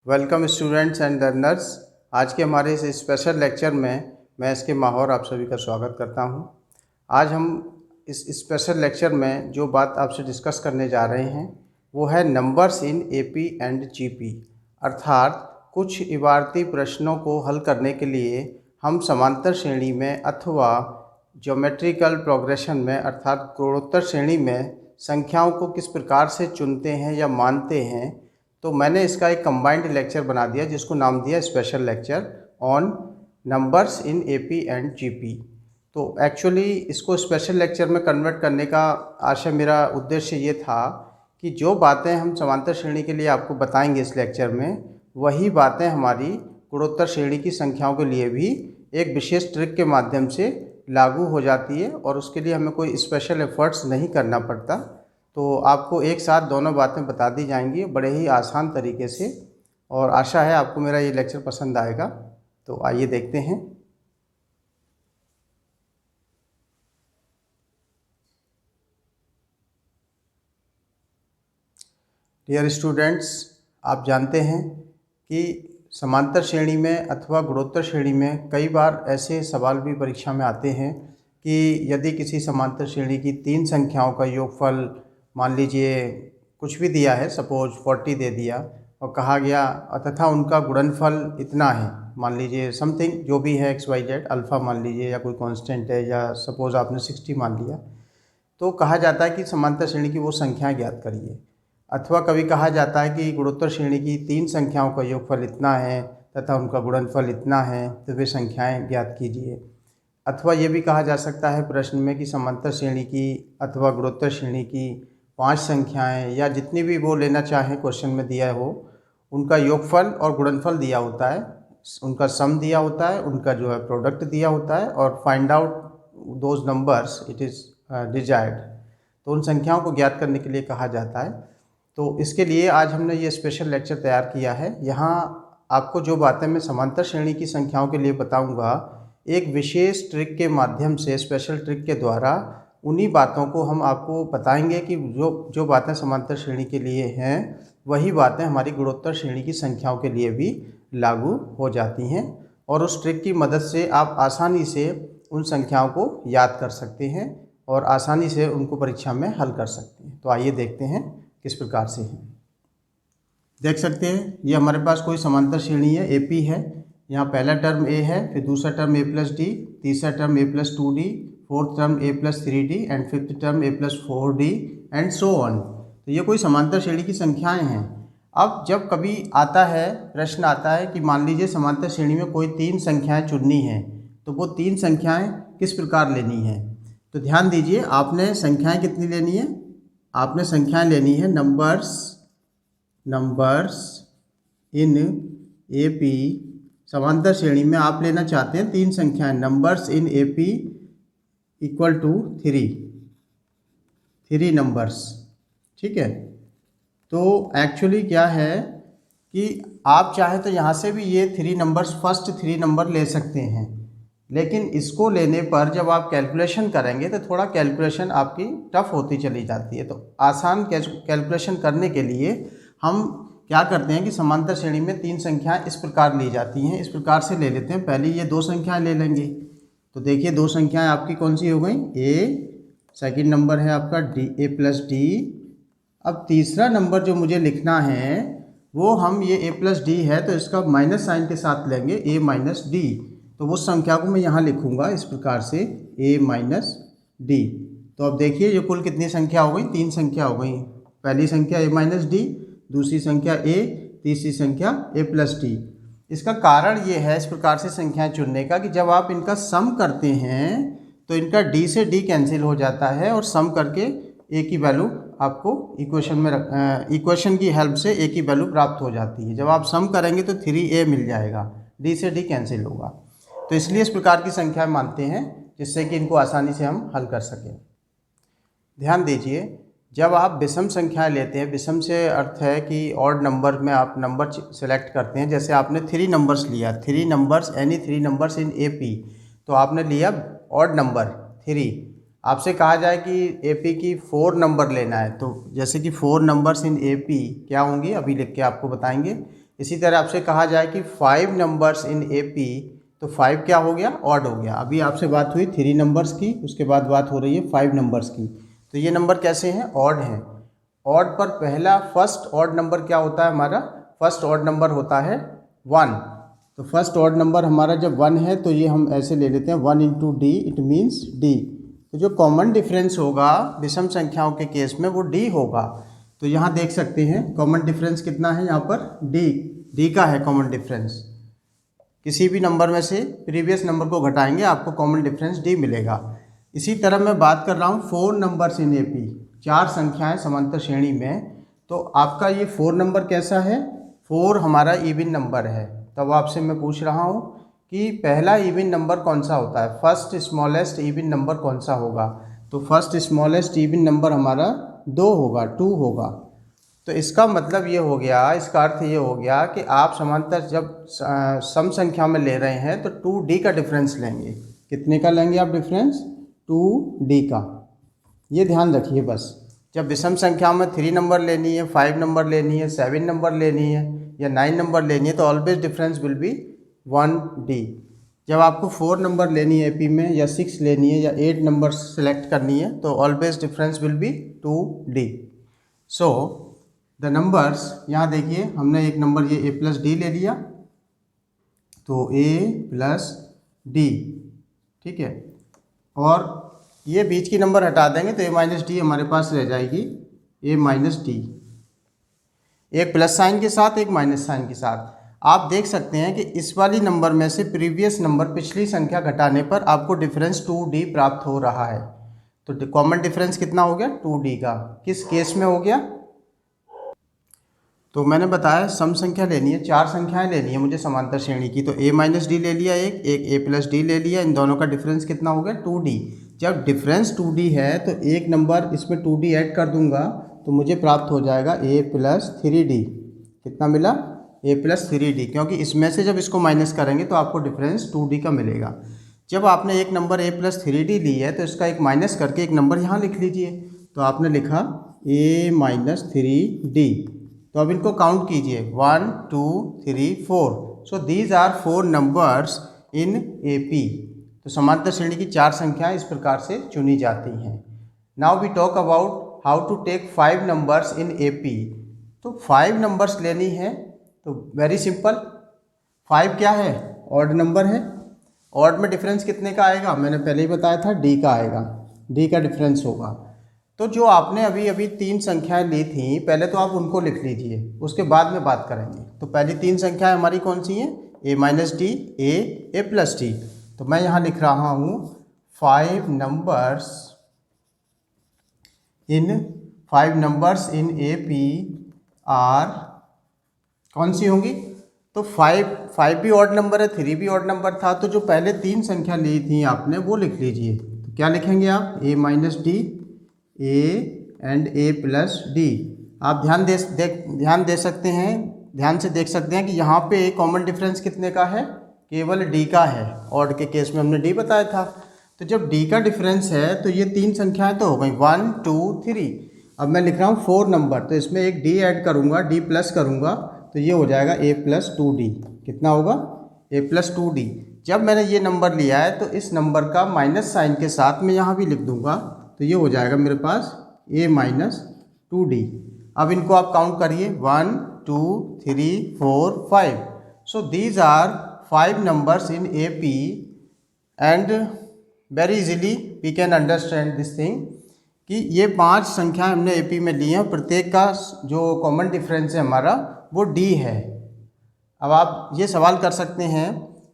Welcome students and learners. आज के हमारे इस स्पेशल लेक्चर में मैं इसके माहौर आप सभी का स्वागत करता हूं। आज हम इस स्पेशल लेक्चर में जो बात आपसे डिस्कस करने जा रहे हैं वो है numbers in AP and GP, अर्थात कुछ इबारती प्रश्नों को हल करने के लिए हम समांतर श्रेणी में अथवा ज्योमेट्रिकल प्रोग्रेशन में अर्थात गुणोत्तर श्रेणी में संख्याओं को किस प्रकार से चुनते हैं या मानते हैं। तो मैंने इसका एक कंबाइंड लेक्चर बना दिया जिसको नाम दिया special lecture on numbers in AP and GP. तो एक्चुअली इसको स्पेशल लेक्चर में कन्वर्ट करने का आशय, मेरा उद्देश्य ये था कि जो बातें हम समांतर श्रेणी के लिए आपको बताएंगे इस लेक्चर में, वही बातें हमारी गुणोत्तर श्रेणी की संख्याओं के लिए भी एक विशेष ट्रिक के माध्यम से लागू हो जाती है और उसके लिए हमें कोई स्पेशल एफर्ट्स नहीं करना पड़ता। तो आपको एक साथ दोनों बातें बता दी जाएंगी बड़े ही आसान तरीके से, और आशा है आपको मेरा ये लेक्चर पसंद आएगा। तो आइए देखते हैं। डियर स्टूडेंट्स, आप जानते हैं कि समांतर श्रेणी में अथवा गुणोत्तर श्रेणी में कई बार ऐसे सवाल भी परीक्षा में आते हैं कि यदि किसी समांतर श्रेणी की तीन संख्याओं का योगफल, मान लीजिए कुछ भी दिया है, सपोज 40 दे दिया और कहा गया तथा उनका गुणनफल इतना है, मान लीजिए समथिंग जो भी है XYZ, अल्फ़ा मान लीजिए या कोई कांस्टेंट है, या सपोज आपने 60 मान लिया, तो कहा जाता है कि समांतर श्रेणी की वो संख्याएं ज्ञात करिए। अथवा कभी कहा जाता है कि गुणोत्तर श्रेणी की तीन संख्याओं का योगफल इतना है तथा उनका गुणनफल इतना है, तो वे संख्याएँ ज्ञात कीजिए। अथवा ये भी कहा जा सकता है प्रश्न में कि समांतर श्रेणी की अथवा गुणोत्तर श्रेणी की 5 संख्याएं या जितनी भी वो लेना चाहें क्वेश्चन में दिया हो, उनका योगफल और गुणनफल दिया होता है, उनका सम दिया होता है, उनका जो है प्रोडक्ट दिया होता है, और find out those numbers it is desired. तो उन संख्याओं को ज्ञात करने के लिए कहा जाता है। तो इसके लिए आज हमने ये स्पेशल लेक्चर तैयार किया है। यहाँ आपको जो बातें मैं समांतर श्रेणी की संख्याओं के लिए बताऊँगा, एक विशेष ट्रिक के माध्यम से, स्पेशल ट्रिक के द्वारा उन्हीं बातों को हम आपको बताएंगे कि जो बातें समांतर श्रेणी के लिए हैं वही बातें हमारी गुणोत्तर श्रेणी की संख्याओं के लिए भी लागू हो जाती हैं, और उस ट्रिक की मदद से आप आसानी से उन संख्याओं को याद कर सकते हैं और आसानी से उनको परीक्षा में हल कर सकते हैं। तो आइए देखते हैं किस प्रकार से है। देख सकते हैं ये हमारे पास कोई समांतर श्रेणी है, एपी है। यहाँ पहला टर्म ए है, फिर दूसरा टर्म a+d, तीसरा term a+2d, fourth term a+3d and fifth term a+4d and so on. तो ये कोई समांतर श्रेणी की संख्याएं हैं। अब जब कभी आता है, प्रश्न आता है कि मान लीजिए समांतर श्रेणी में कोई तीन संख्याएं चुननी हैं, तो वो तीन संख्याएं किस प्रकार लेनी है। तो ध्यान दीजिए, आपने संख्याएँ कितनी लेनी है, आपने संख्याएँ लेनी है नंबर्स इन एपी। समांतर श्रेणी में आप लेना चाहते हैं तीन संख्याएं, numbers in AP equal to 3 numbers. ठीक है। तो एक्चुअली क्या है कि आप चाहे तो यहाँ से भी ये 3 नंबर्स, फर्स्ट 3 नंबर ले सकते हैं, लेकिन इसको लेने पर जब आप कैलकुलेशन करेंगे तो थोड़ा कैलकुलेशन आपकी टफ होती चली जाती है। तो आसान कैलकुलेशन करने के लिए हम क्या करते हैं कि समांतर श्रेणी में तीन संख्याएं इस प्रकार ली जाती हैं, इस प्रकार से ले लेते हैं। पहले ये दो संख्याएं ले लेंगे। तो देखिए दो संख्याएं आपकी कौन सी हो गई, ए, सेकंड नंबर है आपका a+d। अब तीसरा नंबर जो मुझे लिखना है वो हम ये a+d है तो इसका माइनस साइन के साथ लेंगे, a-d। तो वो संख्या को मैं यहाँ लिखूँगा इस प्रकार से, a-d। तो अब देखिए ये कुल कितनी संख्या हो गई, तीन संख्या हो गई। पहली संख्या a-d, दूसरी संख्या a, तीसरी संख्या a+d। इसका कारण ये है इस प्रकार से संख्याएं चुनने का कि जब आप इनका सम करते हैं तो इनका d से d कैंसिल हो जाता है और सम करके a की वैल्यू आपको इक्वेशन की हेल्प से a की वैल्यू प्राप्त हो जाती है। जब आप सम करेंगे तो 3a मिल जाएगा, d से d कैंसिल होगा। तो इसलिए इस प्रकार की संख्याएं मानते हैं जिससे कि इनको आसानी से हम हल कर सकें। ध्यान दीजिए, जब आप विषम संख्याएं लेते हैं, विषम से अर्थ है कि ऑड नंबर में आप नंबर सेलेक्ट करते हैं। जैसे आपने 3 नंबर्स लिया, 3 numbers any 3 numbers in AP, तो आपने लिया ऑड नंबर 3। आपसे कहा जाए कि एपी की 4 नंबर लेना है, तो जैसे कि 4 नंबर्स इन एपी क्या होंगे अभी लिख के आपको बताएंगे। इसी तरह आपसे कहा जाए कि 5 नंबर्स इन AP, तो 5 क्या हो गया, ऑड हो गया। अभी आपसे बात हुई 3 नंबर्स की, उसके बाद बात हो रही है 5 नंबर्स की। तो ये नंबर कैसे हैं, ऑड हैं। ऑड पर पहला फर्स्ट ऑड नंबर क्या होता है हमारा, फर्स्ट ऑड नंबर होता है 1। तो फर्स्ट ऑड नंबर हमारा जब 1 है तो ये हम ऐसे ले लेते हैं 1 into D, it means D. तो जो कॉमन डिफरेंस होगा विषम संख्याओं के केस में वो डी होगा। तो यहाँ देख सकते हैं कॉमन डिफरेंस कितना है, यहाँ पर डी का है कॉमन डिफरेंस। किसी भी नंबर में से प्रीवियस नंबर को घटाएंगे आपको कॉमन डिफरेंस डी मिलेगा। इसी तरह मैं बात कर रहा हूँ 4 नंबर्स इन AP, 4 संख्याएं समांतर श्रेणी में। तो आपका ये 4 नंबर कैसा है, 4 हमारा इवन नंबर है। तब आपसे मैं पूछ रहा हूँ कि पहला इवन नंबर कौन सा होता है, फर्स्ट स्मॉलेस्ट इवन नंबर कौन सा होगा। तो फर्स्ट स्मॉलेस्ट इवन नंबर हमारा 2 होगा, 2 होगा। तो इसका मतलब ये हो गया, इसका अर्थ ये हो गया कि आप समांतर जब सम संख्या में ले रहे हैं तो 2D का डिफरेंस लेंगे। कितने का लेंगे आप डिफरेंस, 2D का। ये ध्यान रखिए बस। जब विषम संख्या में 3 नंबर लेनी है, 5 नंबर लेनी है, 7 नंबर लेनी है या 9 नंबर लेनी है तो always difference will be 1D। जब आपको 4 नंबर लेनी है AP में, या 6 लेनी है, या 8 नंबर सेलेक्ट करनी है तो always difference will be 2D। So the numbers, यहाँ देखिए हमने एक नंबर ये A प्लस डी ले लिया, तो A प्लस डी, ठीक है। और ये बीच की नंबर हटा देंगे तो A माइनस डी हमारे पास रह जाएगी, A माइनस डी, एक प्लस साइन के साथ एक माइनस साइन के साथ। आप देख सकते हैं कि इस वाली नंबर में से प्रीवियस नंबर पिछली संख्या घटाने पर आपको डिफरेंस 2D प्राप्त हो रहा है। तो कॉमन डिफरेंस कितना हो गया, 2D का। किस केस में हो गया, तो मैंने बताया सम संख्या लेनी है, 4 संख्याएं लेनी है मुझे समांतर श्रेणी की। तो A माइनस डी ले लिया, एक A प्लस डी ले लिया, इन दोनों का डिफरेंस कितना हो गया, 2D। जब डिफरेंस 2D है तो एक नंबर इसमें 2D ऐड कर दूंगा तो मुझे प्राप्त हो जाएगा A प्लस 3D। कितना मिला, A प्लस 3D, क्योंकि इसमें से जब इसको माइनस करेंगे तो आपको डिफरेंस 2D का मिलेगा। जब आपने एक नंबर A प्लस 3D ली है तो इसका एक माइनस करके एक नंबर यहाँ लिख लीजिए। तो आपने लिखा A माइनस 3D। तो अब इनको काउंट कीजिए, 1 2 3 4। So these are 4 numbers in AP। तो समांतर श्रेणी की 4 संख्याएं इस प्रकार से चुनी जाती हैं। Now we talk about how to take 5 numbers in AP। तो 5 नंबर्स लेनी है तो वेरी सिंपल। 5 क्या है, ऑड नंबर है। ऑड में डिफरेंस कितने का आएगा, मैंने पहले ही बताया था D का आएगा, D का डिफरेंस होगा। तो जो आपने अभी 3 संख्याएं ली थी पहले तो आप उनको लिख लीजिए, उसके बाद में बात करेंगे। तो पहली 3 संख्याएं हमारी कौन सी हैं, A minus D, A plus D. तो मैं यहाँ लिख रहा हूँ 5 नंबर्स इन AP आर, कौन सी होंगी, तो 5 भी ऑड नंबर है, 3 भी ऑड नंबर था। तो जो पहले 3 संख्या ली थी आपने वो लिख लीजिए। तो क्या लिखेंगे आप, A minus D, A and A plus D. आप ध्यान दे सकते हैं, ध्यान से देख सकते हैं कि यहाँ पे कॉमन डिफरेंस कितने का है, केवल D का है। ऑड के केस में हमने D बताया था। तो जब D का डिफरेंस है तो ये 3 संख्याएं तो हो गई, 1 2 3। अब मैं लिख रहा हूँ 4 नंबर, तो इसमें एक D ऐड करूँगा, D प्लस करूँगा तो ये हो जाएगा A प्लस 2D। कितना होगा, A प्लस 2D। जब मैंने ये नंबर लिया है तो इस नंबर का माइनस साइन के साथ मैं यहाँ भी लिख दूँगा तो ये हो जाएगा मेरे पास A माइनस 2D। अब इनको आप काउंट करिए, 1 2 3 4 5। So these are 5 numbers in AP and very easily we can understand this thing कि ये 5 संख्याएं हमने AP में ली हैं, प्रत्येक का जो कॉमन डिफरेंस है हमारा वो D है। अब आप ये सवाल कर सकते हैं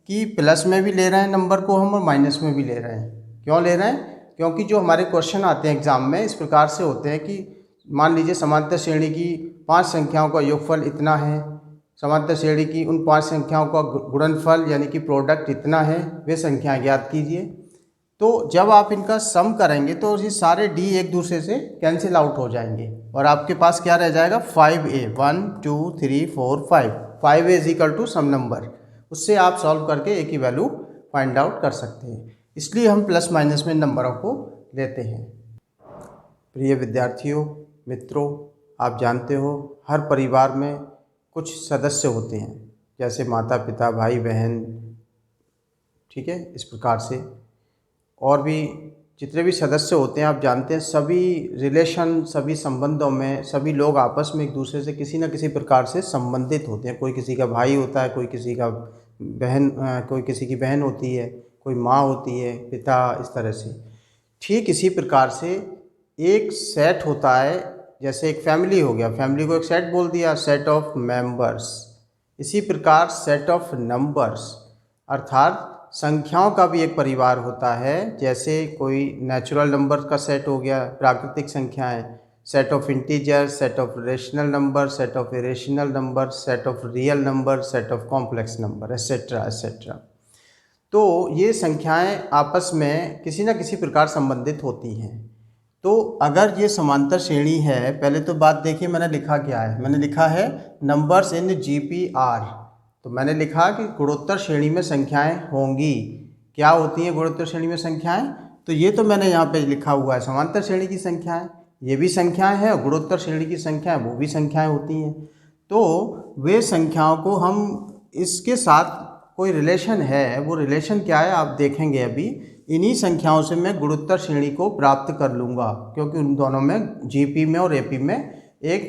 कि प्लस में भी ले रहे हैं नंबर को हम और माइनस में भी ले रहे हैं, क्यों ले रहे हैं, क्योंकि जो हमारे क्वेश्चन आते हैं एग्ज़ाम में इस प्रकार से होते हैं कि मान लीजिए समांतर श्रेणी की 5 संख्याओं का योगफल इतना है, समांतर श्रेणी की उन 5 संख्याओं का गुणनफल यानी कि प्रोडक्ट इतना है, वे संख्याएं ज्ञात कीजिए। तो जब आप इनका सम करेंगे तो ये सारे D एक दूसरे से कैंसिल आउट हो जाएंगे और आपके पास क्या रह जाएगा, 5A, 1 2 3 4 5। 5A is equal to some number, उससे आप सॉल्व करके A की वैल्यू फाइंड आउट कर सकते हैं। इसलिए हम प्लस माइनस में नंबरों को लेते हैं। प्रिय विद्यार्थियों, मित्रों, आप जानते हो हर परिवार में कुछ सदस्य होते हैं, जैसे माता पिता, भाई बहन, ठीक है, इस प्रकार से और भी जितने भी सदस्य होते हैं, आप जानते हैं सभी रिलेशन, सभी संबंधों में सभी लोग आपस में एक दूसरे से किसी न किसी प्रकार से संबंधित होते हैं। कोई किसी का भाई होता है, कोई किसी का बहन, कोई किसी की बहन होती है, कोई माँ होती है, पिता, इस तरह से। ठीक इसी प्रकार से एक सेट होता है, जैसे एक फैमिली हो गया, फैमिली को एक सेट बोल दिया, सेट ऑफ मेंबर्स। इसी प्रकार सेट ऑफ नंबर्स अर्थात संख्याओं का भी एक परिवार होता है। जैसे कोई नेचुरल नंबर का सेट हो गया, प्राकृतिक संख्याएं, set of integer, set of rational number, set of irrational number, set of real number, set of complex number, etcetera etcetera. तो ये संख्याएं आपस में किसी न किसी प्रकार संबंधित होती हैं। तो अगर ये समांतर श्रेणी है, पहले तो बात देखिए मैंने लिखा क्या है, मैंने लिखा है नंबर्स इन GPR। तो मैंने लिखा कि गुणोत्तर श्रेणी में संख्याएं होंगी। क्या होती हैं गुणोत्तर श्रेणी में संख्याएं? तो ये तो मैंने यहाँ पे लिखा हुआ है समांतर श्रेणी की संख्याएं, ये भी संख्याएं हैं, गुणोत्तर श्रेणी की संख्याएं वो भी संख्याएं होती हैं। तो वे संख्याओं को हम इसके साथ कोई रिलेशन है, वो रिलेशन क्या है आप देखेंगे अभी। इन्हीं संख्याओं से मैं गुणोत्तर श्रेणी को प्राप्त कर लूँगा, क्योंकि उन दोनों में GP में और AP में एक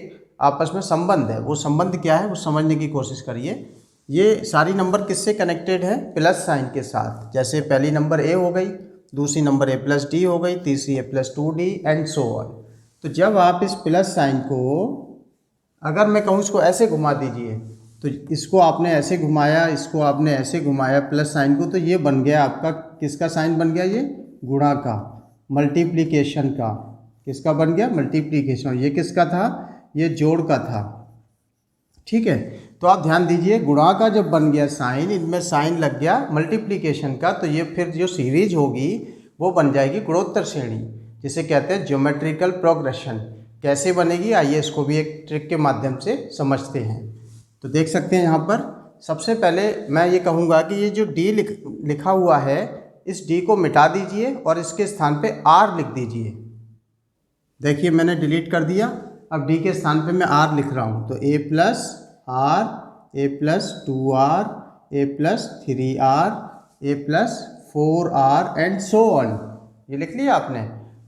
आपस में संबंध है। वो संबंध क्या है वो समझने की कोशिश करिए। ये सारी नंबर किससे कनेक्टेड है? प्लस साइन के साथ। जैसे पहली नंबर A हो गई, दूसरी नंबर A+D हो गई, तीसरी A+2D एंड सो ऑन। तो जब आप इस प्लस साइन को, अगर मैं कहूँ इसको ऐसे घुमा दीजिए, तो इसको आपने ऐसे घुमाया, इसको आपने ऐसे घुमाया प्लस साइन को, तो ये बन गया आपका किसका साइन बन गया? ये गुणा का, मल्टीप्लिकेशन का। किसका बन गया? मल्टीप्लिकेशन। ये किसका था? ये जोड़ का था, ठीक है। तो आप ध्यान दीजिए, गुणा का जब बन गया साइन, इनमें साइन लग गया मल्टीप्लिकेशन का, तो ये फिर जो सीरीज होगी वो बन जाएगी गुणोत्तर श्रेणी, जिसे कहते हैं ज्योमेट्रिकल प्रोग्रेशन। कैसे बनेगी आइए इसको भी एक ट्रिक के माध्यम से समझते हैं। तो देख सकते हैं यहाँ पर सबसे पहले मैं ये कहूँगा कि ये जो D लिखा हुआ है, इस D को मिटा दीजिए और इसके स्थान पे R लिख दीजिए। देखिए मैंने डिलीट कर दिया, अब D के स्थान पे मैं R लिख रहा हूँ। तो A+R, A+2R, A+3R, A+4R and so on. ये लिख लिया आपने।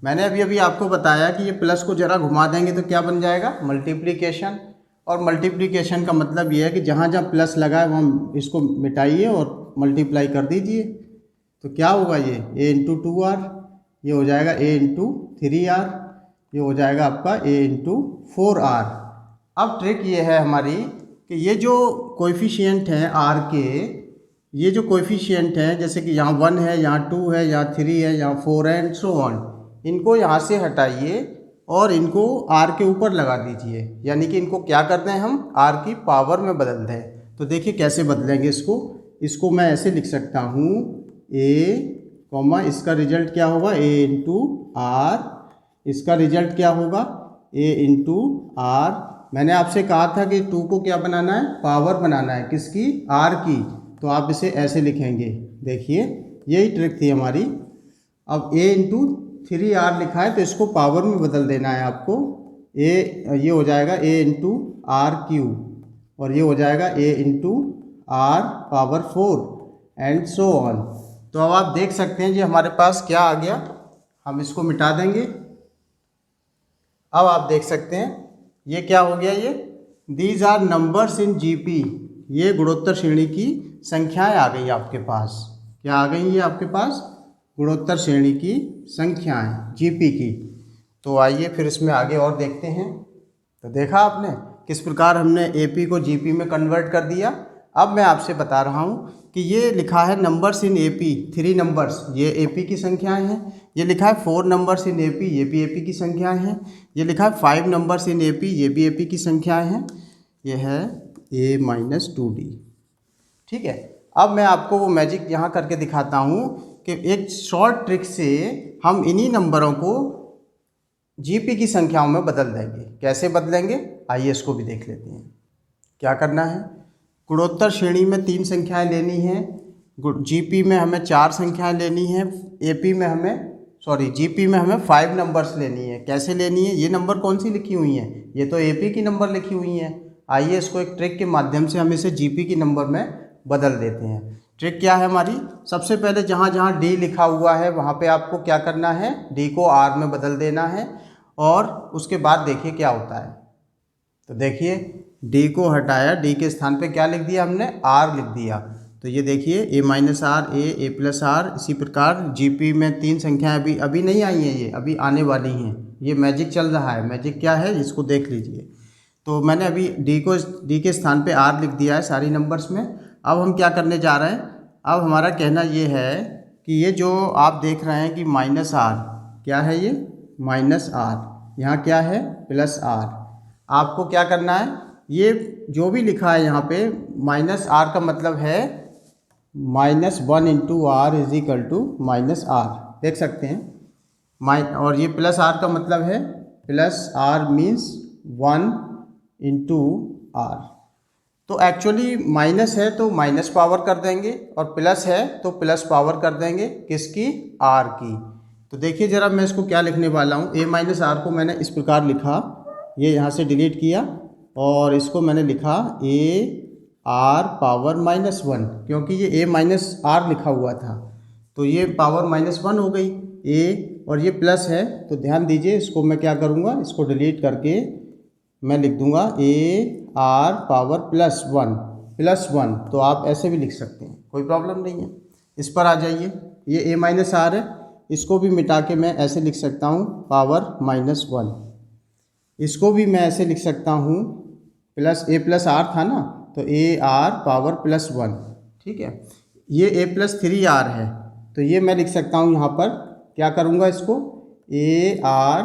मैंने अभी आपको बताया कि ये प्लस को जरा घुमा देंगे तो क्या बन जाएगा? मल्टीप्लिकेशन। और मल्टीप्लिकेशन का मतलब ये है कि जहाँ जहाँ प्लस लगा है वहाँ इसको मिटाइए और मल्टीप्लाई कर दीजिए। तो क्या होगा? ये A×2R, ये हो जाएगा A×3R, ये हो जाएगा आपका A×4R। अब ट्रिक ये है हमारी कि ये जो कोएफिशिएंट हैं R के, ये जो कोएफिशिएंट हैं, जैसे कि यहाँ 1 है, यहाँ 2 है, यहाँ 3 है, यहाँ 4 है एंड सो ऑन, इनको यहाँ से हटाइए और इनको R के ऊपर लगा दीजिए। यानी कि इनको क्या करते हैं हम? R की पावर में बदल दें। तो देखिए कैसे बदलेंगे इसको मैं ऐसे लिख सकता हूँ, A, इसका रिजल्ट क्या होगा? A×R। इसका रिजल्ट क्या होगा? A×R। मैंने आपसे कहा था कि 2 को क्या बनाना है? पावर बनाना है। किसकी? R की। तो आप इसे ऐसे लिखेंगे। देखिए यही ट्रिक थी हमारी। अब A×3R लिखा है तो इसको पावर में बदल देना है आपको। ये हो जाएगा A×R³ और ये हो जाएगा A×R⁴ एंड सो ऑन। तो अब आप देख सकते हैं जी हमारे पास क्या आ गया। हम इसको मिटा देंगे। अब आप देख सकते हैं ये क्या हो गया? ये these are numbers in GP। ये गुणोत्तर श्रेणी की संख्याएं आ गई आपके पास। क्या आ गई? ये आपके पास गुणोत्तर श्रेणी की संख्याएं GP की। तो आइए फिर इसमें आगे और देखते हैं। तो देखा आपने किस प्रकार हमने AP को GP में कन्वर्ट कर दिया। अब मैं आपसे बता रहा हूँ कि ये लिखा है नंबर्स इन AP, 3 नंबर्स, ये AP की संख्याएं हैं। ये लिखा है 4 नंबर्स इन AP, ये भी AP की संख्याएं हैं। ये लिखा है 5 नंबर्स इन AP, ये भी AP की संख्याएं हैं। ये है A-2D, ठीक है। अब मैं आपको वो मैजिक यहाँ करके दिखाता हूँ कि एक शॉर्ट ट्रिक से हम इन्हीं नंबरों को GP की संख्याओं में बदल देंगे। कैसे बदलेंगे आइए इसको भी देख लेते हैं। क्या करना है? गुणोत्तर श्रेणी में 3 संख्याएं लेनी हैं, GP में हमें 4 संख्याएं लेनी हैं, GP में हमें 5 नंबर्स लेनी है। कैसे लेनी है? ये नंबर कौन सी लिखी हुई हैं? ये तो AP की नंबर लिखी हुई हैं। आइए इसको एक ट्रिक के माध्यम से हम इसे जीपी की नंबर में बदल देते हैं। ट्रिक क्या है हमारी, सबसे पहले जहाँ जहाँ डी लिखा हुआ है वहाँ पे आपको क्या करना है, डी को आर में बदल देना है और उसके बाद देखिए क्या होता है। तो देखिए डी को हटाया, डी के स्थान पे क्या लिख दिया हमने, आर लिख दिया। तो ये देखिए A minus R, A plus R. इसी प्रकार जीपी में 3 संख्याएं अभी नहीं आई हैं, ये अभी आने वाली हैं। ये मैजिक चल रहा है। मैजिक क्या है इसको देख लीजिए। तो मैंने अभी डी के स्थान पे आर लिख दिया है सारी नंबर्स में। अब हम क्या करने जा रहे हैं, अब हमारा कहना ये है कि ये जो आप देख रहे हैं कि माइनस आर, क्या है ये माइनस आर, यहाँ क्या है प्लस आर। आपको क्या करना है, ये जो भी लिखा है यहाँ पे माइनस आर का मतलब है -1 into r is equal to minus r, देख सकते हैं। और ये प्लस आर का मतलब है plus r means 1 into r. तो एक्चुअली माइनस है तो माइनस पावर कर देंगे और प्लस है तो प्लस पावर कर देंगे, किसकी, आर की। तो देखिए ज़रा मैं इसको क्या लिखने वाला हूँ, ए माइनस आर को मैंने इस प्रकार लिखा, ये यहाँ से डिलीट किया और इसको मैंने लिखा ए आर पावर -1, क्योंकि ये ए माइनस आर लिखा हुआ था तो ये पावर -1 हो गई ए, और ये प्लस है तो ध्यान दीजिए इसको मैं क्या करूँगा, इसको डिलीट करके मैं लिख दूंगा ए आर पावर +1। तो आप ऐसे भी लिख सकते हैं, कोई प्रॉब्लम नहीं है। इस पर आ जाइए, ये ए माइनस आर है, इसको भी मिटा के मैं ऐसे लिख सकता हूँ पावर -1। इसको भी मैं ऐसे लिख सकता हूँ, प्लस ए प्लस आर था ना, तो ए आर पावर +1, ठीक है। ये ए प्लस 3 आर है तो ये मैं लिख सकता हूँ यहाँ पर, क्या करूँगा इसको, ए आर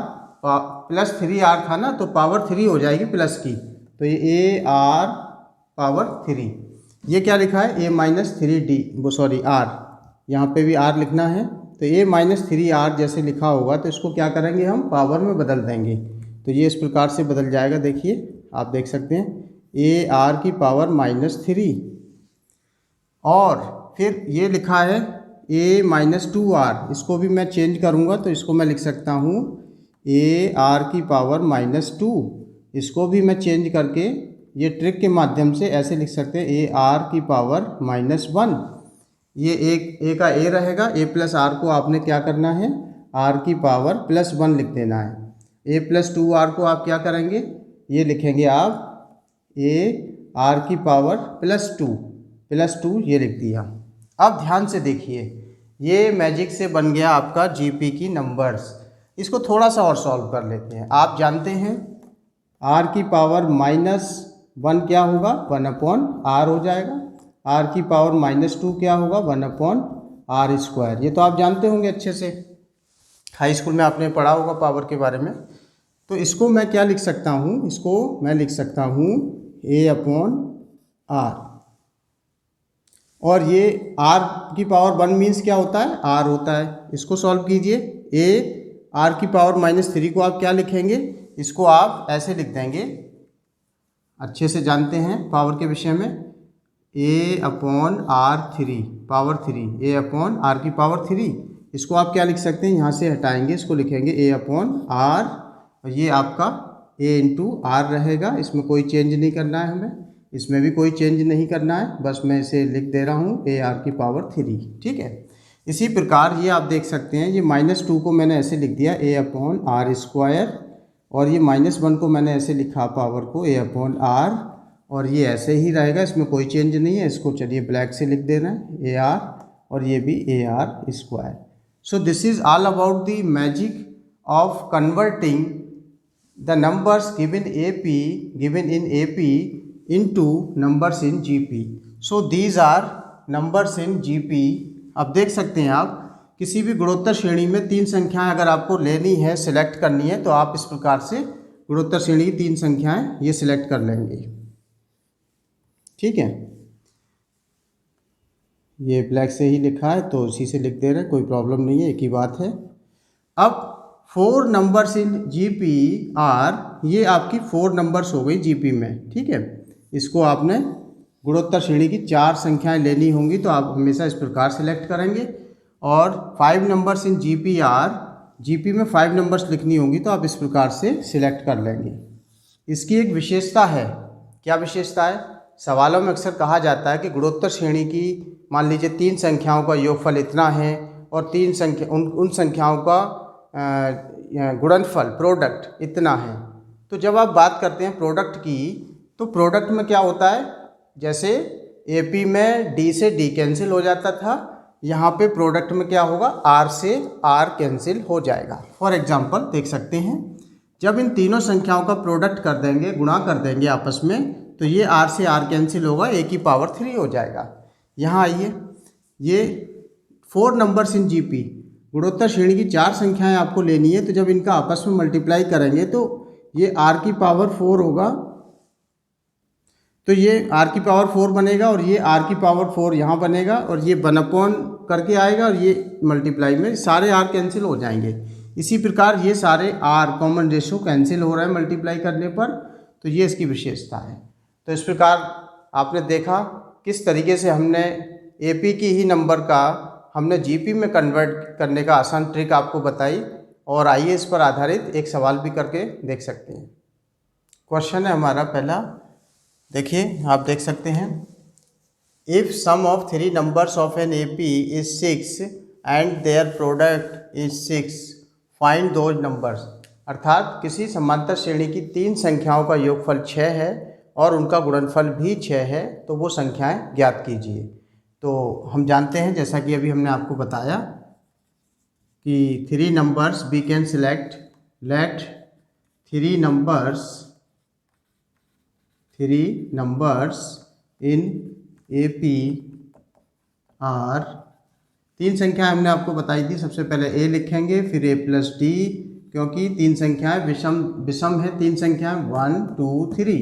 प्लस 3 आर था ना तो पावर 3 हो जाएगी प्लस की, तो ये ए आर पावर 3। ये क्या लिखा है, ए माइनस 3 आर, यहाँ पे भी आर लिखना है तो ए माइनस 3 आर जैसे लिखा होगा तो इसको क्या करेंगे हम पावर में बदल देंगे। तो ये इस प्रकार से बदल जाएगा, देखिए आप देख सकते हैं ए आर की पावर -3। और फिर ये लिखा है ए माइनस 2 आर, इसको भी मैं चेंज करूँगा तो इसको मैं लिख सकता हूँ ए आर की पावर -2। इसको भी मैं चेंज करके ये ट्रिक के माध्यम से ऐसे लिख सकते हैं ए आर की पावर -1। ये ए का ए रहेगा, ए प्लस आर को आपने क्या करना है, आर की पावर +1 लिख देना है। ए प्लस 2 आर को आप क्या करेंगे, ये लिखेंगे आप ए आर की पावर +2 ये लिख दिया। अब ध्यान से देखिए, ये मैजिक से बन गया आपका जीपी की नंबर्स। इसको थोड़ा सा और सॉल्व कर लेते हैं। आप जानते हैं आर की पावर -1 क्या होगा, 1/r हो जाएगा। आर की पावर -2 क्या होगा, 1/r²। ये तो आप जानते होंगे अच्छे से, हाई स्कूल में आपने पढ़ा होगा पावर के बारे में। तो इसको मैं क्या लिख सकता हूँ, इसको मैं लिख सकता हूँ a/r। और ये r की पावर 1 मीन्स क्या होता है, r होता है। इसको सॉल्व कीजिए, a r की पावर -3 को आप क्या लिखेंगे, इसको आप ऐसे लिख देंगे, अच्छे से जानते हैं पावर के विषय में, a/r3 पावर 3, a/r की पावर 3। इसको आप क्या लिख सकते हैं, यहाँ से हटाएंगे, इसको लिखेंगे a/r, और ये आपका a इंटू आर रहेगा। इसमें कोई चेंज नहीं करना है हमें, इसमें भी कोई चेंज नहीं करना है, बस मैं इसे लिख दे रहा हूँ AR की पावर 3, ठीक है। इसी प्रकार ये आप देख सकते हैं, ये -2 को मैंने ऐसे लिख दिया A/r², और ये -1 को मैंने ऐसे लिखा पावर को A/r, और ये ऐसे ही रहेगा, इसमें कोई चेंज नहीं है। इसको चलिए ब्लैक से लिख देना है AR, और ये भी AR²। So this is all about the magic of converting the numbers given in AP into numbers in GP. So these are numbers in GP. अब देख सकते हैं आप, किसी भी गुणोत्तर श्रेणी में 3 संख्याएं अगर आपको लेनी है, सिलेक्ट करनी है, तो आप इस प्रकार से गुणोत्तर श्रेणी की 3 संख्याएं ये सिलेक्ट कर लेंगे, ठीक है। ये ब्लैक से ही लिखा है तो उसी से लिख दे रहे हैं, कोई प्रॉब्लम नहीं है, एक ही बात है। अब 4 नंबर्स इन GP आर, ये आपकी 4 नंबर्स हो गई GP में, ठीक है। इसको आपने गुणोत्तर श्रेणी की 4 संख्याएं लेनी होंगी तो आप हमेशा इस प्रकार सेलेक्ट करेंगे। और 5 numbers in GP are, GP में 5 नंबर्स लिखनी होंगी तो आप इस प्रकार से सिलेक्ट कर लेंगे। इसकी एक विशेषता है क्या विशेषता है? सवालों में अक्सर कहा जाता है कि गुणोत्तर श्रेणी की मान लीजिए 3 संख्याओं का योगफल इतना है और 3 संख्या उन संख्याओं का गुणनफल प्रोडक्ट इतना है। तो जब आप बात करते हैं प्रोडक्ट की, तो प्रोडक्ट में क्या होता है, जैसे एपी में डी से डी कैंसिल हो जाता था, यहाँ पे प्रोडक्ट में क्या होगा, आर से आर कैंसिल हो जाएगा। फॉर एग्जांपल देख सकते हैं, जब इन तीनों संख्याओं का प्रोडक्ट कर देंगे, गुणा कर देंगे आपस में, तो ये आर से आर कैंसिल होगा, ए की पावर 3 हो जाएगा। यहाँ आइए, ये 4 नंबर्स इन जीपी, गुणोत्तर श्रेणी की 4 संख्याएं आपको लेनी है। तो जब इनका आपस में मल्टीप्लाई करेंगे तो ये आर की पावर 4 होगा, तो ये आर की पावर 4 बनेगा और ये आर की पावर 4 यहाँ बनेगा और ये 1/, करके आएगा और ये मल्टीप्लाई में सारे आर कैंसिल हो जाएंगे। इसी प्रकार ये सारे आर कॉमन रेशो कैंसिल हो रहा है मल्टीप्लाई करने पर, तो ये इसकी विशेषता है। तो इस प्रकार आपने देखा किस तरीके से हमने एपी की ही नंबर का हमने जीपी में कन्वर्ट करने का आसान ट्रिक आपको बताई, और आइए इस पर आधारित एक सवाल भी करके देख सकते हैं। क्वेश्चन है हमारा पहला, देखिए आप देख सकते हैं, if sum of 3 numbers of an AP is 6 and their product is 6, find those numbers. अर्थात किसी समांतर श्रेणी की 3 संख्याओं का योगफल 6 है और उनका गुणनफल भी 6 है, तो वो संख्याएं ज्ञात कीजिए। तो हम जानते हैं, जैसा कि अभी हमने आपको बताया कि 3 numbers we can select, let 3 numbers in AP are, 3 संख्याएं हमने आपको बताई थी। सबसे पहले ए लिखेंगे, फिर ए प्लस डी, क्योंकि 3 संख्याएं विषम है। 3 संख्याएं 1 2 3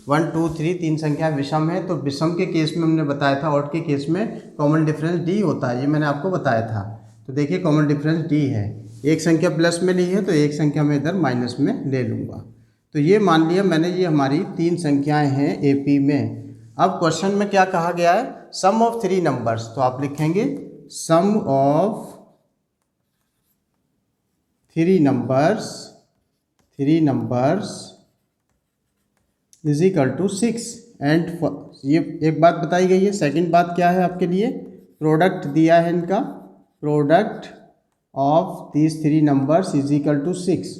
1 2 3 3 संख्याएं विषम है। तो विषम के केस में हमने बताया था, ऑड के केस में कॉमन डिफरेंस डी होता है, ये मैंने आपको बताया था। तो देखिए कॉमन डिफरेंस डी है, एक संख्या प्लस में ली है तो एक संख्या मैं इधर माइनस में ले लूँगा। तो ये मान लिया मैंने, ये हमारी 3 संख्याएं हैं एपी में। अब क्वेश्चन में क्या कहा गया है, सम ऑफ 3 नंबर्स, तो आप लिखेंगे sum of 3 numbers is equal to 6 and, ये एक बात बताई गई है। सेकंड बात क्या है आपके लिए, प्रोडक्ट दिया है इनका, product of these 3 numbers is equal to 6।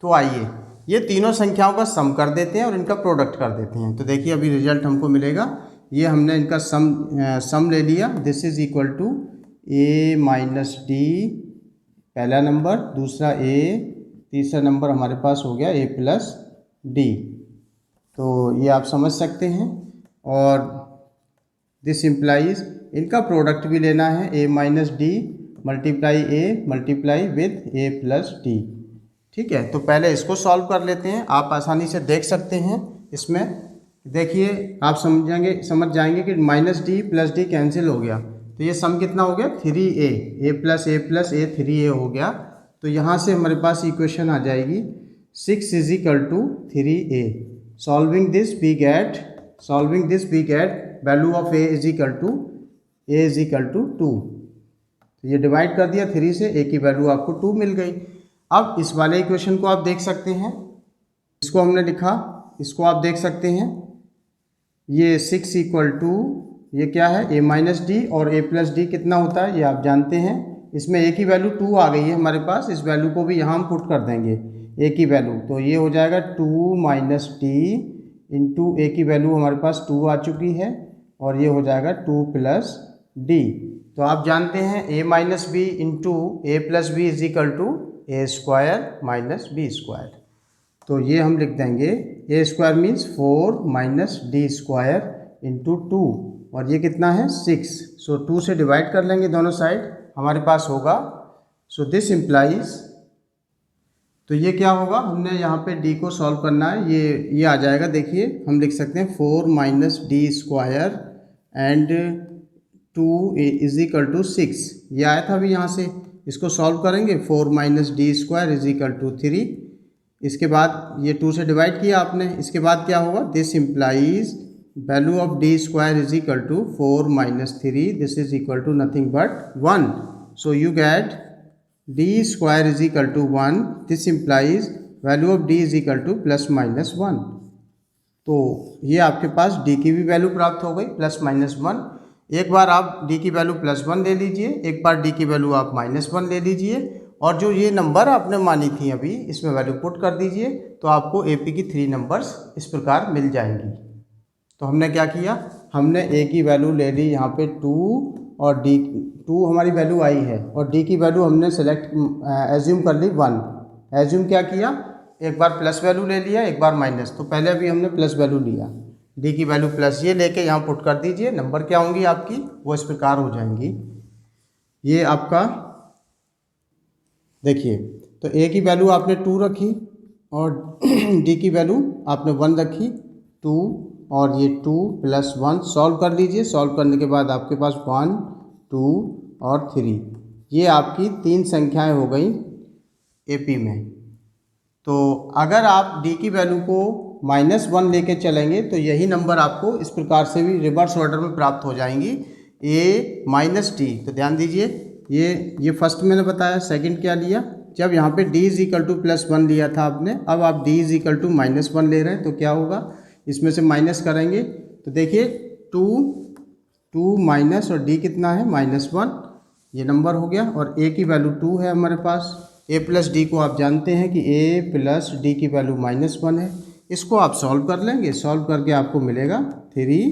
तो आइए ये तीनों संख्याओं का सम कर देते हैं और इनका प्रोडक्ट कर देते हैं। तो देखिए अभी रिजल्ट हमको मिलेगा, ये हमने इनका सम ले लिया, this is equal to a minus d पहला नंबर, दूसरा ए, तीसरा नंबर हमारे पास हो गया ए प्लस डी। तो ये आप समझ सकते हैं, और दिस इम्प्लाइज इनका प्रोडक्ट भी लेना है, A minus D multiply A multiply with A plus D. ठीक है, तो पहले इसको सॉल्व कर लेते हैं। आप आसानी से देख सकते हैं, इसमें देखिए आप समझ जाएंगे कि minus D plus D cancel हो गया, तो ये सम कितना हो गया 3a, ए प्लस ए 3a हो गया। तो यहाँ से हमारे पास इक्वेशन आ जाएगी 6 is equal to 3a। Solving this we get value of a is equal to 2। तो ये डिवाइड कर दिया 3 से, a की वैल्यू आपको 2 मिल गई। अब इस वाले इक्वेशन को आप देख सकते हैं, इसको हमने लिखा, इसको आप देख सकते हैं, ये 6 इक्वल टू, ये क्या है a माइनस डी, और a प्लस डी कितना होता है ये आप जानते हैं। इसमें a की वैल्यू 2 आ गई है हमारे पास, इस वैल्यू को भी यहाँ हम पुट कर देंगे a की वैल्यू, तो ये हो जाएगा 2 माइनस डी इंटू a की वैल्यू हमारे पास 2 आ चुकी है, और ये हो जाएगा 2 प्लस डी। तो आप जानते हैं a minus B into A plus B is equal to A square minus B square. तो ये हम लिख देंगे A square means 4 minus D square into 2, और ये कितना है 6। सो 2 से डिवाइड कर लेंगे दोनों साइड, हमारे पास होगा, सो दिस इम्प्लाइज, तो ये क्या होगा, हमने यहाँ पे डी को सॉल्व करना है, ये आ जाएगा। देखिए हम लिख सकते हैं 4 minus D square and 2 is equal to 6, ये आया था अभी यहाँ से, इसको सॉल्व करेंगे 4 minus D square is equal to 3। इसके बाद ये 2 से डिवाइड किया आपने, इसके बाद क्या होगा, this implies value of d square is equal to 4 minus 3, this is equal to nothing but 1। So you get d square is equal to 1, this implies value of d is equal to plus minus 1। तो ये आपके पास D की भी value प्राप्त हो गई +-1। एक बार आप डी की वैल्यू +1 ले लीजिए, एक बार डी की वैल्यू आप -1 ले लीजिए, और जो ये नंबर आपने मानी थी अभी इसमें वैल्यू पुट कर दीजिए, तो आपको ए पी की 3 नंबर्स इस प्रकार मिल जाएंगी। तो हमने क्या किया, हमने ए की वैल्यू ले ली यहाँ पे 2, और डी 2 हमारी वैल्यू आई है, और डी की वैल्यू हमने सेलेक्ट एज्यूम कर ली 1। एज्यूम क्या किया, एक बार प्लस वैल्यू ले लिया, एक बार माइनस। तो पहले अभी हमने प्लस वैल्यू लिया, डी की वैल्यू प्लस, ये लेके यहाँ पुट कर दीजिए। नंबर क्या होंगी आपकी, वो इस प्रकार हो जाएंगी। ये आपका देखिए, तो ए की वैल्यू आपने 2 रखी, और डी की वैल्यू आपने 1 रखी, 2, और ये 2 + 1 सॉल्व कर लीजिए। सॉल्व करने के बाद आपके पास 1, 2 और 3, ये आपकी 3 संख्याएं हो गई एपी में। तो अगर आप डी की वैल्यू को -1 लेके चलेंगे तो यही नंबर आपको इस प्रकार से भी रिवर्स ऑर्डर में प्राप्त हो जाएंगी, a - d। तो ध्यान दीजिए, ये फर्स्ट मैंने बताया। सेकंड क्या लिया, जब यहाँ पे d = +1 लिया था आपने, अब आप d = -1 ले रहे हैं, तो क्या होगा, इसमें से माइनस करेंगे तो देखिए 2 माइनस, और d कितना है -1, ये नंबर हो गया। और a की वैल्यू 2 है हमारे पास। a + d को आप जानते हैं कि a + d की वैल्यू -1 है। इसको आप सॉल्व कर लेंगे, सॉल्व करके आपको मिलेगा 3,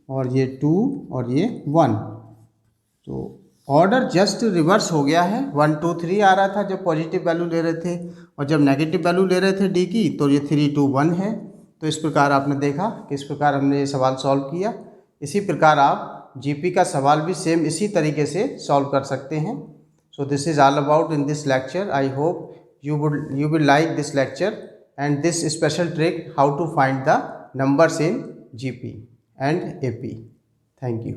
और ये 2 और ये 1। तो ऑर्डर जस्ट रिवर्स हो गया है। 1 2 3 आ रहा था जब पॉजिटिव वैल्यू ले रहे थे, और जब नेगेटिव वैल्यू ले रहे थे डी की, तो ये 3 2 1 है। तो इस प्रकार आपने देखा कि इस प्रकार हमने ये सवाल सॉल्व किया। इसी प्रकार आप जीपी का सवाल भी सेम इसी तरीके से सॉल्व कर सकते हैं। So this is all about in this lecture. I hope you will like this lecture and this special trick how to find the numbers in GP and AP. Thank you.